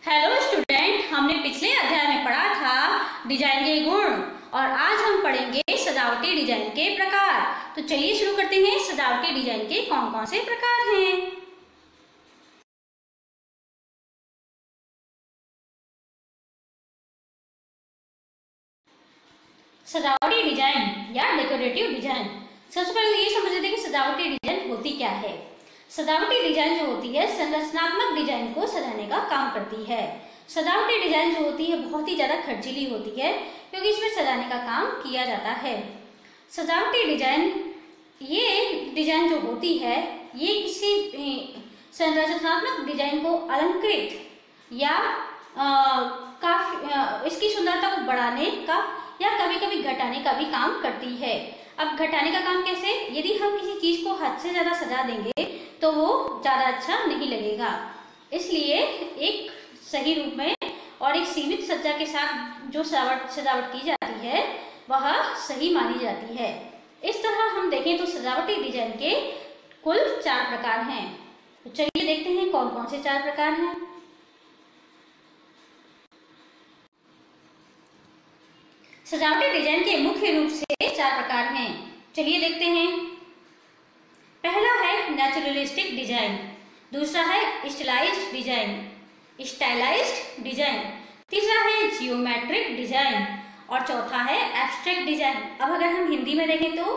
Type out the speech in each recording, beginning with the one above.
Hello student, हमने पिछले अध्याय में पढ़ा था डिजाइन के गुण और आज हम पढ़ेंगे सजावटी डिजाइन के प्रकार। तो चलिए शुरू करते हैं। सजावटी डिजाइन के कौन कौन से प्रकार हैं। सजावटी डिजाइन या डेकोरेटिव डिजाइन। सबसे पहले ये समझ लेते हैं कि सजावटी डिजाइन होती क्या है। सजावटी डिजाइन जो होती है संरचनात्मक डिजाइन को सजाने का काम करती है। सजावटी डिजाइन जो होती है बहुत ही ज्यादा खर्चीली होती है क्योंकि इसमें सजाने का काम किया जाता है। सजावटी डिजाइन ये डिजाइन जो होती है ये किसी संरचनात्मक डिजाइन को अलंकृत या काफी इसकी सुंदरता को बढ़ाने का या कभी कभी घटाने का भी काम करती है। अब घटाने का काम कैसे? यदि हम किसी चीज को हद से ज्यादा सजा देंगे तो वो ज्यादा अच्छा नहीं लगेगा, इसलिए एक सही रूप में और एक सीमित सज्जा के साथ जो सजावट की जाती है वह सही मानी जाती है। इस तरह हम देखें तो सजावटी डिजाइन के कुल 4 प्रकार हैं। तो चलिए देखते हैं कौन कौन से 4 प्रकार हैं। सजावटी डिजाइन के मुख्य रूप से 4 प्रकार हैं। चलिए देखते हैं। पहला है नेचुरलिस्टिक डिजाइन, दूसरा है स्टाइलाइज्ड डिजाइन, तीसरा है जियोमेट्रिक डिजाइन और चौथा है एब्स्ट्रैक्ट डिजाइन। अब अगर हम हिंदी में देखें तो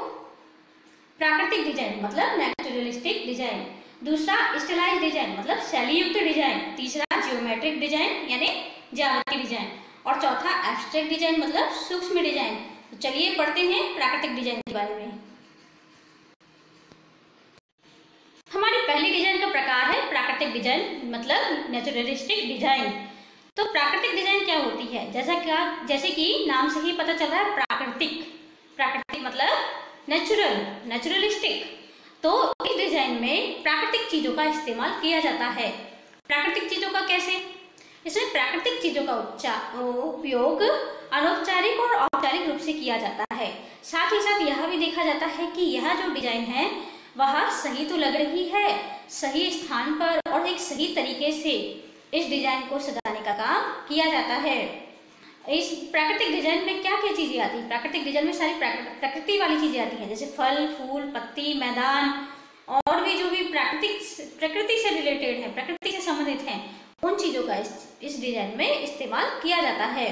प्राकृतिक डिजाइन मतलब नेचुरलिस्टिक डिजाइन, दूसरा स्टाइलाइज्ड डिजाइन मतलब शैली युक्त डिजाइन, तीसरा जियोमेट्रिक डिजाइन यानी ज्यामितीय डिजाइन और चौथा एब्स्ट्रैक्ट डिजाइन मतलब सूक्ष्म डिजाइन। तो चलिए पढ़ते हैं प्राकृतिक डिजाइन के बारे में। हमारी पहली डिजाइन का प्रकार है प्राकृतिक डिजाइन मतलब नेचुरलिस्टिक डिजाइन। तो प्राकृतिक डिजाइन क्या होती है? जैसे कि नाम से ही पता चल रहा है प्राकृतिक मतलब नेचुरलिस्टिक। तो इस डिजाइन में प्राकृतिक चीजों का इस्तेमाल किया जाता है। प्राकृतिक चीजों का कैसे? इसमें प्राकृतिक चीजों का उपयोग अनौपचारिक और औपचारिक रूप से किया जाता है। साथ ही साथ यह भी देखा जाता है कि यह जो डिजाइन है वह सही तो लग रही है, सही स्थान पर और एक सही तरीके से इस डिजाइन को सजाने का काम किया जाता है। इस प्राकृतिक डिजाइन में क्या क्या चीजें आती है? प्राकृतिक डिजाइन में सारी प्रकृति वाली चीजें आती हैं, जैसे फल, फूल, पत्ती, मैदान और भी जो भी प्रकृति से रिलेटेड है, प्रकृति से संबंधित हैं, उन चीजों का इस डिजाइन में इस्तेमाल किया जाता है।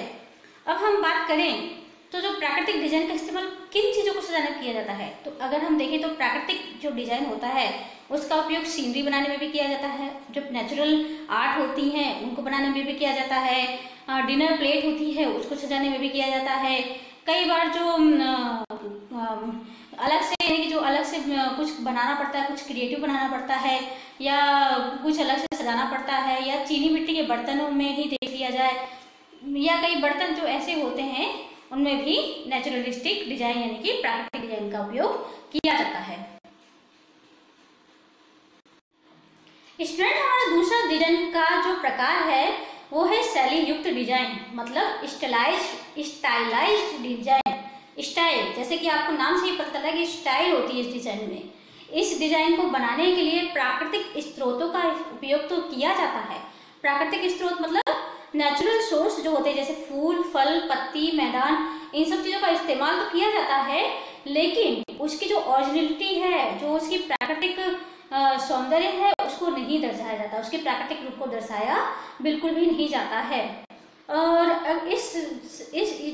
अब हम बात करें तो जो प्राकृतिक डिजाइन का इस्तेमाल किन चीजों को सजाने में किया जाता है, तो अगर हम देखें तो प्राकृतिक जो डिजाइन होता है उसका उपयोग सीनरी बनाने में भी किया जाता है, जो नेचुरल आर्ट होती हैं उनको बनाने में भी किया जाता है, डिनर प्लेट होती है उसको सजाने में भी किया जाता है। कई बार जो अलग से कुछ बनाना पड़ता है, कुछ क्रिएटिव बनाना पड़ता है या कुछ अलग से सजाना पड़ता है, या चीनी मिट्टी के बर्तनों में ही देख लिया जाए, या कई बर्तन जो ऐसे होते हैं उनमें भी नेचुरलिस्टिक डिजाइन यानी कि प्राकृतिक डिजाइन का उपयोग किया जाता है। स्टूडेंट, हमारा दूसरा डिजाइन का जो प्रकार है वो है शैली युक्त डिजाइन मतलब स्टाइलाइज्ड डिजाइन। स्टाइल, जैसे कि आपको नाम से ही पता चला कि स्टाइल होती है इस डिजाइन में। इस डिजाइन को बनाने के लिए प्राकृतिक स्रोतों का उपयोग तो किया जाता है। प्राकृतिक स्रोत मतलब नेचुरल सोर्स जो होते हैं, जैसे फूल, फल, पत्ती, मैदान, इन सब चीजों का इस्तेमाल तो किया जाता है, लेकिन उसकी जो ओरिजिनलिटी है, जो उसकी प्राकृतिक सौंदर्य है, उसको नहीं दर्शाया जाता, उसके प्राकृतिक रूप को दर्शाया बिल्कुल भी नहीं जाता है। और इस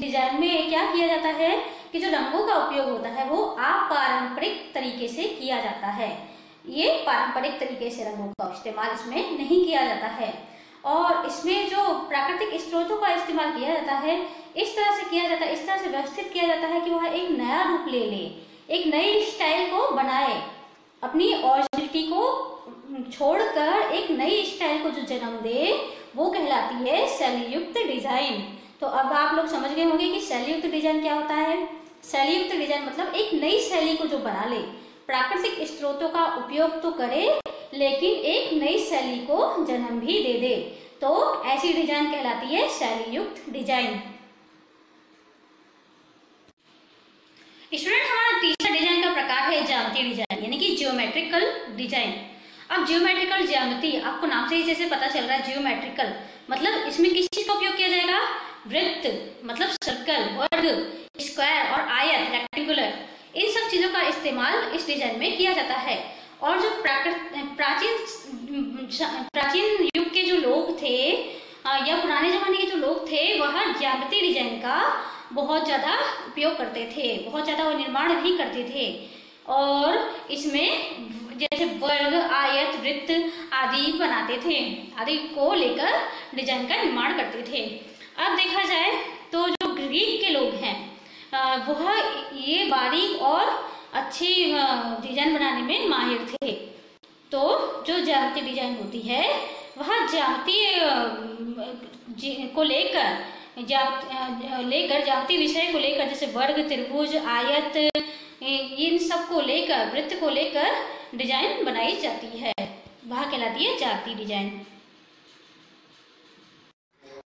डिजाइन में क्या किया जाता है कि जो रंगों का उपयोग होता है वो अपारंपरिक तरीके से किया जाता है। ये पारंपरिक तरीके से रंगों का इस्तेमाल इसमें नहीं किया जाता है। और इसमें जो प्राकृतिक स्रोतों का इस्तेमाल किया जाता है इस तरह से किया जाता है, इस तरह से व्यवस्थित किया जाता है कि वह एक नया रूप ले ले, एक नई स्टाइल को बनाए, अपनी ओरिजिनलिटी को छोड़कर एक नई स्टाइल को जो जन्म दे वो कहलाती है शैली युक्त डिजाइन। तो अब आप लोग समझ गए होंगे कि शैली युक्त डिजाइन क्या होता है। शैली युक्त डिजाइन मतलब एक नई शैली को जो बना ले, प्राकृतिक स्रोतों का उपयोग तो करे लेकिन एक नई शैली को जन्म भी दे दे, तो ऐसी डिजाइन कहलाती है शैली युक्त डिजाइन। स्टूडेंट, हमारा तीसरा डिजाइन का प्रकार है ज्यामितीय डिजाइन यानी कि जियोमेट्रिकल डिजाइन। अब जियोमेट्रिकल ज्यामिति, आपको नाम से ही जैसे पता चल रहा है जियोमेट्रिकल, मतलब इसमें किस चीज का उपयोग किया जाएगा? वृत्त मतलब सर्कल, वर्ग, स्क्वायर और आयत रेक्टेंगुलर, इन सब चीजों का इस्तेमाल इस डिजाइन में किया जाता है। और जो प्राचीन युग के जो लोग थे या पुराने जमाने के जो लोग थे, वह ज्यामिति डिजाइन का बहुत ज़्यादा उपयोग करते थे, बहुत ज़्यादा वो निर्माण भी करते थे। और इसमें जैसे वर्ग, आयत, वृत्त आदि बनाते थे, आदि को लेकर डिजाइन का निर्माण करते थे। अब देखा जाए तो जो ग्रीक के लोग हैं वह ये बारीक और अच्छी डिजाइन बनाने में माहिर थे। तो जो ज्यामिति डिजाइन होती है वह ज्यामिति को लेकर ज्यामिति विषय को लेकर, जैसे वर्ग, त्रिभुज, आयत, इन सब को लेकर, वृत्त को लेकर डिजाइन बनाई जाती है, वह कहलाती है ज्यामिति डिजाइन।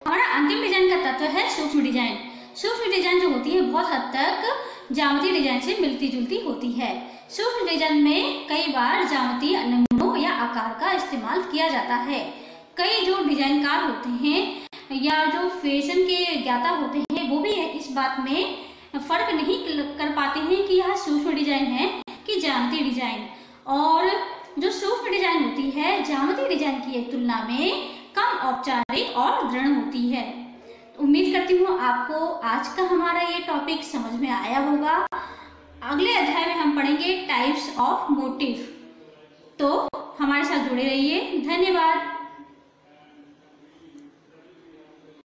हमारा अंतिम डिजाइन का तत्व है सूक्ष्म डिजाइन। सूक्ष्म डिजाइन जो होती है बहुत हद तक ज्यामिति डिजाइन से मिलती जुलती होती है। सूक्ष्म डिजाइन में कई बार ज्यामितीय नमूनों या आकार का इस्तेमाल किया जाता है। कई जो डिजाइनकार होते हैं या जो फैशन के ज्ञाता होते हैं वो भी इस बात में फर्क नहीं कर पाते हैं कि यह सूक्ष्म डिजाइन है कि ज्यामिति डिजाइन। और जो सूक्ष्म डिजाइन होती है ज्यामिति डिजाइन की तुलना में कम औपचारिक और दृढ़ होती है। उम्मीद करती हूँ आपको आज का हमारा ये टॉपिक समझ में आया होगा। अगले अध्याय में हम पढ़ेंगे टाइप्स ऑफ मोटिव। तो हमारे साथ जुड़े रहिए। धन्यवाद।